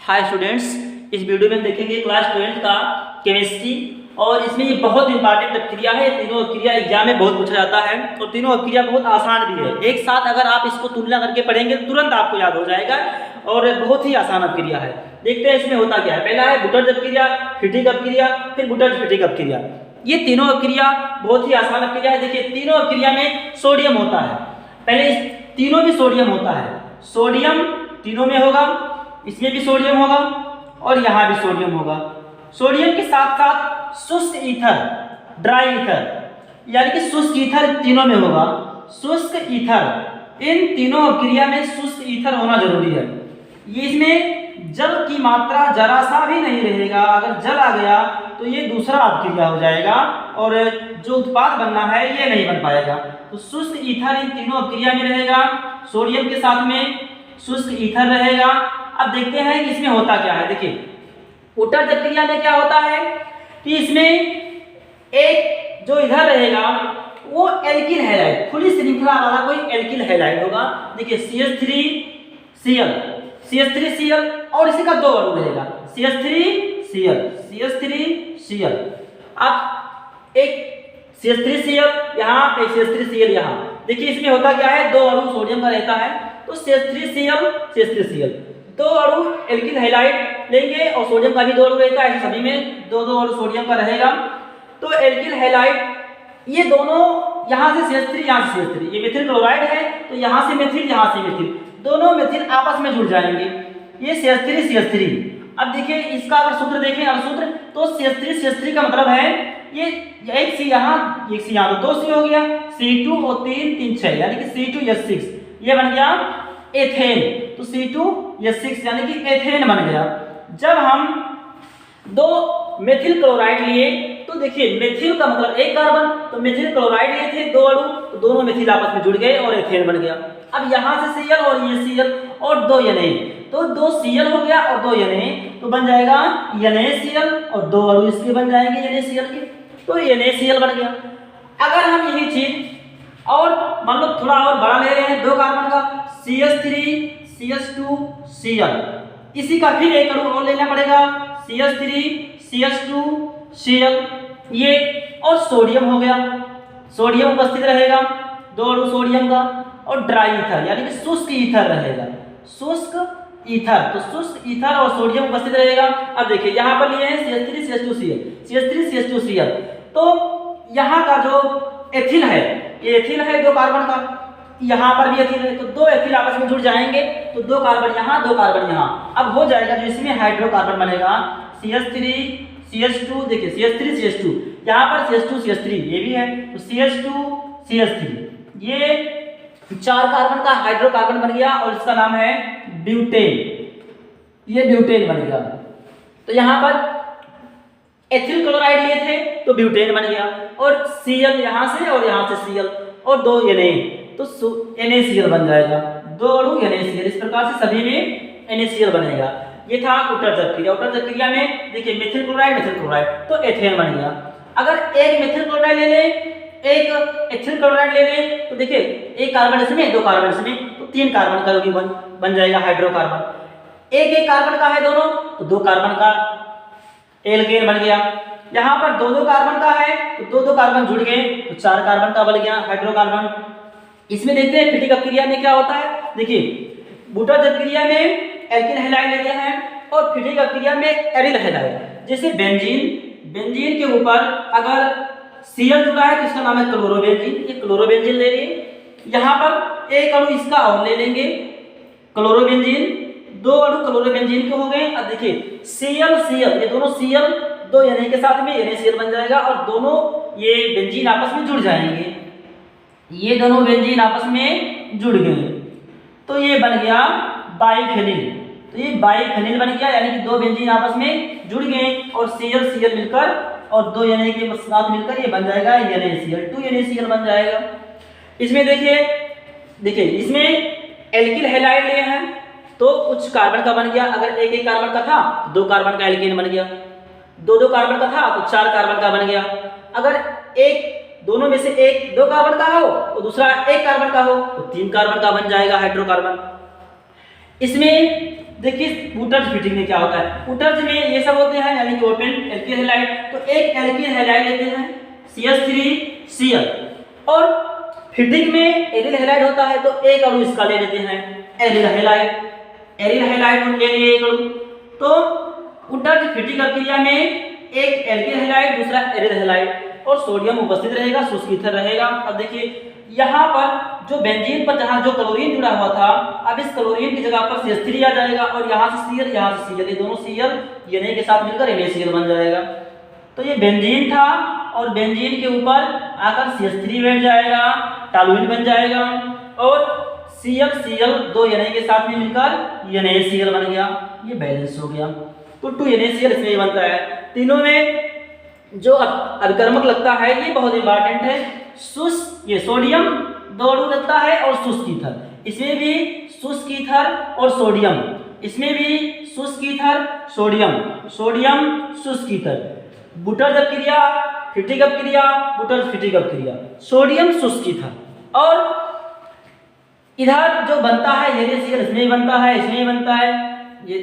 Hi students, इस video में देखेंगे क्लास 12 का केमिस्ट्री और इसमें ये बहुत इंपॉर्टेंट क्रिया है। तीनों क्रिया एग्जाम में बहुत पूछा जाता है और तीनों क्रिया बहुत आसान भी है। एक साथ अगर आप इसको तुलना करके पढ़ेंगे तुरंत आपको याद हो जाएगा और बहुत ही आसान क्रिया है। देखते हैं इसमें होता क्या है। पहला है बुटर क्रिया, फिटिक क्रिया, फिर बुटर फिटिक क्रिया। ये तीनों क्रिया बहुत ही आसान क्रिया है। देखिए तीनों क्रिया में सोडियम होता है। पहले तीनों में सोडियम होता है। सोडियम तीनों में होगा, इसमें भी सोडियम होगा और यहाँ भी सोडियम होगा। सोडियम के साथ साथ शुष्क ईथर, ड्राई ईथर, यानी कि शुष्क ईथर तीनों में होगा। शुष्क ईथर, इन तीनों क्रिया में शुष्क ईथर होना जरूरी है। ये इसमें जल की मात्रा जरा सा भी नहीं रहेगा। अगर जल आ गया तो ये दूसरा अपक्रिया हो जाएगा और जो उत्पाद बनना है ये नहीं बन पाएगा। तो शुष्क ईथर इन तीनों क्रिया में रहेगा। सोडियम के साथ में शुष्क ईथर रहेगा। अब देखते हैं कि इसमें होता क्या है। देखिए उत्तर क्रिया में क्या होता है कि इसमें एक जो इधर रहेगा वो एल्किल हैलाइड, खुली श्रृंखला वाला कोई एल्किल हैलाइड होगा। देखिए CH3Cl, CH3Cl और इसी का दो अणु रहेगा CH3Cl, CH3Cl। अब एक CH3Cl यहाँ, एक CH3Cl यहाँ। देखिए इसमें होता क्या है, दो अणु सोडियम का रहता है तो CH3Cl, CH3Cl दो अणु एल्किल हैलाइड लेंगे और सोडियम का भी दो अणु रहता है। सभी में दो दो अणु सोडियम का रहेगा। तो एल्किल हैलाइड ये दोनों यहाँ से CH3, यहाँ से CH3, ये मेथिल क्लोराइड है तो यहाँ से मेथिल, यहाँ से मेथिल, दोनों मेथिल आपस में जुड़ जाएंगे। ये CH3 अब देखिए इसका अगर सूत्र देखें और सूत्र तो CH3 का मतलब है ये एक सी यहाँ, एक सी यहाँ, तो दो सी हो गया, C2 और 3 6 यानी कि C2H6 ये बन गया एथेन। तो C2H6 यानी कि एथेन बन गया। जब हम दो मेथिल क्लोराइड लिए तो देखिए मेथिल का मतलब एक कार्बन, तो मेथिल क्लोराइड लिए थे दो अणु तो दोनों मेथिल आपस में जुड़ गए और एथेन बन गया। अब यहाँ से Cl और ये Cl और दो Na, तो दो Cl हो गया और दो Na, तो बन जाएगा NaCl और दो अणु इसके बन जाएंगे NaCl के, तो NaCl बन गया। अगर हम यही चीज और मान लो थोड़ा और बड़ा ले रहे हैं, दो कार्बन का CH3 CH2 Cl, इसी का फिर एक अणु और लेना पड़ेगा CH3 CH2 Cl, ये और सोडियम हो गया। सोडियम उपस्थित रहेगा, दो अणु सोडियम का और ड्राई ईथर यानी कि शुष्क ईथर रहेगा। शुष्क ईथर, तो शुष्क ईथर और सोडियम उपस्थित रहेगा। अब देखिए यहाँ पर लिए हैं CH3 CH2 Cl, CH3 CH2 Cl, तो यहाँ का जो एथिल है, ये एथिल है दो कार्बन का, यहाँ पर भी एथिल है, तो दो एथिल आपस में जुड़ जाएंगे तो दो कार्बन यहाँ, दो कार्बन यहाँ। अब हो जाएगा जो इसमें हाइड्रोकार्बन बनेगा CH3 CH2, देखिए CH3 CH2, यहाँ पर CH2 CH3 ये भी है तो CH2 CH3, ये चार कार्बन का हाइड्रोकार्बन बन गया और इसका नाम है ब्यूटेन। ये ब्यूटेन बन गया। तो यहाँ पर एथिल क्लोराइड लिए थे तो ब्यूटेन बन गया और Cl यहाँ से और यहाँ से Cl और दो Na, तो NaCl बन जाएगा। दो अणु NaCl, इस प्रकार से सभी में NaCl बनेगा। ये था उत्तरजक क्रिया। उत्तरजक क्रिया में देखिए मेथिल क्लोराइड तो एथेन बन गया। अगर एक मेथिल क्लोराइड ले ले, एक एथिल क्लोराइड ले ले, तो देखिए एक कार्बन इसमें, दो कार्बन इसमें, तो तीन कार्बन का भी बन जाएगा हाइड्रोकार्बन। एक कार्बन का है दोनों तो दो कार्बन का एल्केन बन गया। यहाँ पर दो दो कार्बन का है तो दो दो कार्बन जुड़ गए तो चार कार्बन का बन गया हाइड्रोकार्बन। इसमें देखते हैं फिटिक क्रिया में क्या होता है। देखिए बुटर क्रिया में एल्किल हैलाइड लेते हैं और फिटिक क्रिया में एरिल हैलाइड। जैसे बेंजीन के ऊपर अगर Cl जुड़ा है तो इसका नाम है क्लोरोबेंजीन, ये क्लोरोबेंजीन ले लिए। यहाँ पर एक अणु इसका और ले लेंगे क्लोरोबेंजीन, दो अणु क्लोरोबेंजीन के हो गए। अब देखिए Cl ये दोनों Cl दो Na के साथ में NaCl बन जाएगा और दोनों ये बेंजीन आपस में जुड़ जाएंगे। ये दोनों बेंजीन आपस में जुड़ गए तो ये बन गया बाइफेनिल। तो ये बाइफेनिल बन गया यानी कि दो बेंजीन आपस में जुड़ गए और Cl मिलकर और दो Na के साथ मिलकर ये बन जाएगा NaCl, 2NaCl बन जाएगा। इसमें देखिए इसमें एल्किल हैलाइड लिए हैं तो कुछ कार्बन का बन गया। अगर एक कार्बन का था दो कार्बन का एल्केन बन गया, दो दो कार्बन का था तो चार कार्बन का बन गया। अगर एक दोनों में से एक दो कार्बन का हो तो दूसरा एक कार्बन का हो तो तीन कार्बन का बन जाएगा हाइड्रोकार्बन। इसमें देखिए उटर्ज फिटिंग में क्या होता है, उटर्ज में ये सब होते हैं यानी कि ओपन एल्किल हैलाइड। तो एक एल्किल हैलाइड लेते हैं CH3Cl, और फिटिंग में एरिल हैलाइड होता है तो एक अणु इसका ले लेते हैं एरिल हैलाइड, एरिल हैलाइड ले लिए एक अणु। तो उटर्ज फिटिंग क्रिया में एक एल्किल हैलाइड दूसरा एरिल हैलाइड और सोडियम उपस्थित रहेगा, शुष्क ईथर रहेगा। अब देखिए यहाँ पर जो बेंजीन पर जहाँ जो क्लोरीन जुड़ा हुआ था, अब इस क्लोरीन की जगह पर CH3 आ जाएगा और यहाँ से Cl यहाँ से Cl, ये दोनों Cl Na के साथ मिलकर NaCl बन जाएगा। तो ये बेंजीन था और बेंजीन के ऊपर आकर CH3 बैठ जाएगा, टॉलुइन बन जाएगा और Cl दो Na के साथ में मिलकर NaCl बन गया, ये बैलेंस हो गया। तो 2NaCl इसमें बनता है। तीनों में जो अभिकर्मक लगता है ये बहुत इंपॉर्टेंट है, ये सोडियम दो अणु लगता है और शुष्क ईथर, इसमें भी शुष्क ईथर और सोडियम, इसमें भी शुष्क ईथर सोडियम, सोडियम शुष्क ईथर। बुटर्ज अपक्रिया, फिटिक अपक्रिया, बुटर्ज फिटिक अपक्रिया, सोडियम शुष्क ईथर। और इधर जो बनता है NaCl इसमें भी बनता है, इसमें भी बनता है, ये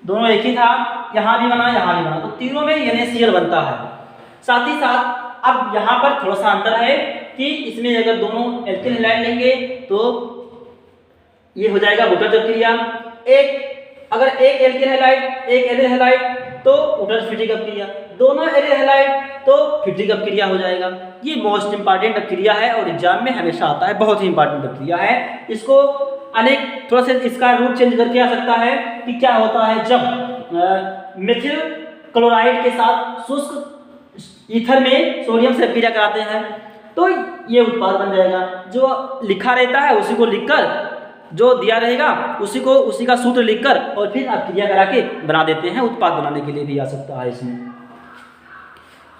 दोनों एक ही था, यहाँ भी बना यहाँ भी बना, तो तीनों में NaCl बनता है। साथ ही साथ अब यहाँ पर थोड़ा सा अंतर है कि इसमें अगर दोनों एल्किल हैलाइड लेंगे तो ये हो जाएगा बुटर्ज अपक्रिया, एक अगर एक एल्किल हैलाइड एक एरिल हैलाइड तो बुटर्ज फिटिक अपक्रिया, दोनों एरिल हैलाइड तो फिटिक अपक्रिया हो जाएगा। ये मोस्ट इंपॉर्टेंट अपक्रिया है और एग्जाम में हमेशा आता है, बहुत ही इंपॉर्टेंट अपक्रिया है। इसको अनेक थोड़ा सा इसका रूप चेंज करके आ सकता है कि क्या होता है जब मेथिल क्लोराइड के साथ शुष्क ईथर में सोडियम से अपक्रिया कराते हैं तो ये उत्पाद बन जाएगा। जो लिखा रहता है उसी को लिखकर, जो दिया रहेगा उसी का सूत्र लिखकर और फिर अपक्रिया करा के बना देते हैं, उत्पाद बनाने के लिए भी आ सकता है इसमें।